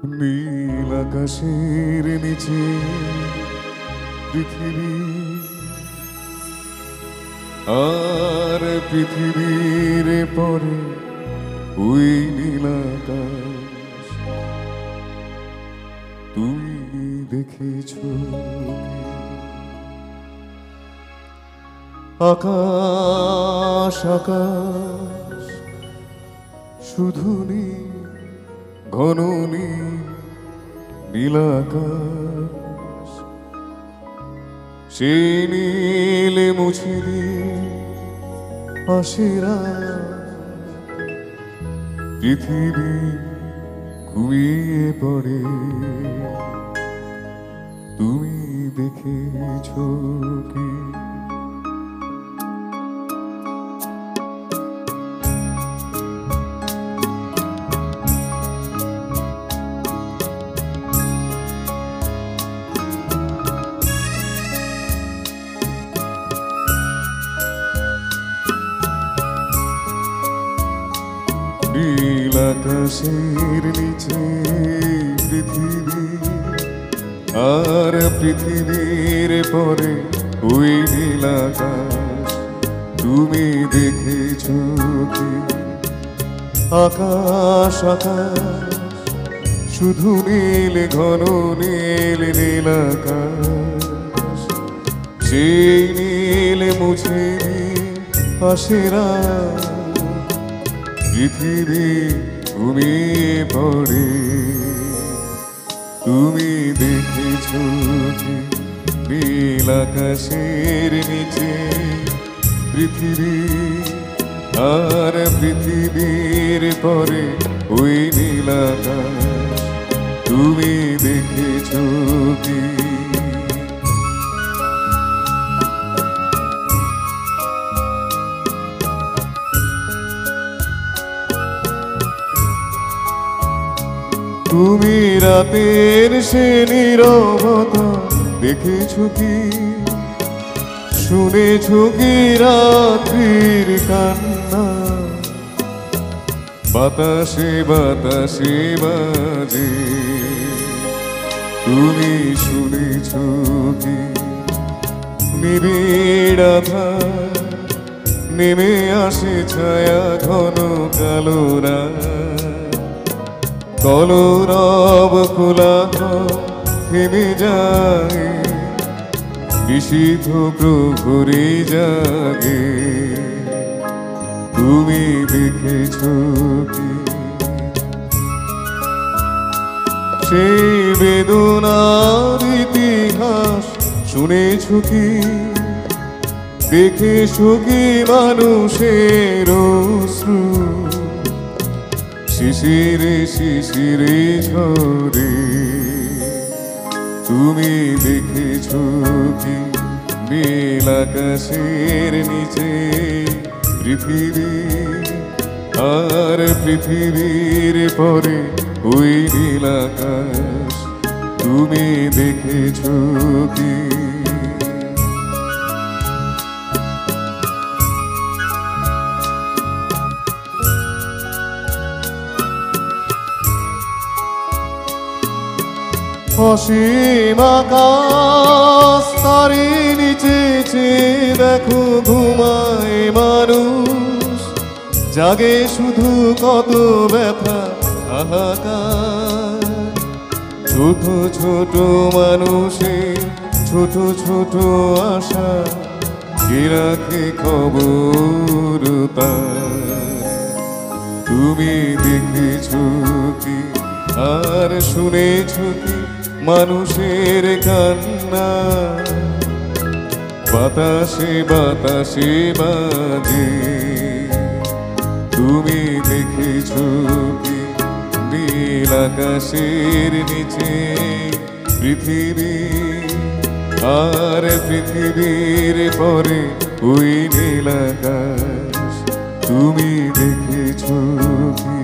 নীল আকাশের নিচে পৃথিবী আর পৃথিবীর পরে ওই নীল আকাশ তুমি দেখেছ আকাশ আকাশ শুধু ঘন নীল আকাশ সেই নীলে মুছে দিয়ে আশেরা পৃথিবী ঘুমিয়ে পড়ে তুমি দেখেছ কি নীল আকাশের নিচে পৃথিবী আর পৃথিবীর পরে ওই নীল আকাশ তুমি দেখেছ কি আকাশ আকাশ শুধু নীল ঘন নীল আকাশ সেই নীল মুছে আশেরা পৃথিবী ঘুমিয়ে পড়ে তুমি দেখেছ কি নীল আকাশের নিচে পৃথিবী আর পৃথিবীর পরে ওই নীল আকাশ তুমি দেখেছ কি তুমি রাতের সে নীরবতা দেখেছ কি শুনেছ কি রাত্রির কান্না বাতাসে বাতাসে বাজে তুমি শুনেছ কি নিবিড় আধার নেমে আসে ছায়া ঘন কালো রাত কলরব খোলা থেমে যায় নিশীথ প্রহরী জাগে তুমি দেখেছ কি সেই বেদনার ইতিহাস শুনেছ কি দেখেছ কি মানুষের অশ্রু শিশিরে শিশিরে ঝরে তুমি দেখেছ কি নীল আকাশের নিচে পৃথিবী আর পৃথিবীর পরে ওই নীল আকাশ তুমি দেখেছ কি অসীম আকাশ তারি নিচে দেখো ঘুমায় মানুষ জাগে শুধু কত ব্যথা হাহাকার ছোট ছোট মানুষের ছোট ছোট আশা কে রাখে খবর তার তুমি দেখেছ কি আর শুনেছ কি মানুষের কান্না বাতাসে বাতাসে বাজে তুমি দেখেছ কি নীল আকাশের নিচে পৃথিবী আর পৃথিবীর পরে ওই নীল আকাশ তুমি দেখেছ কি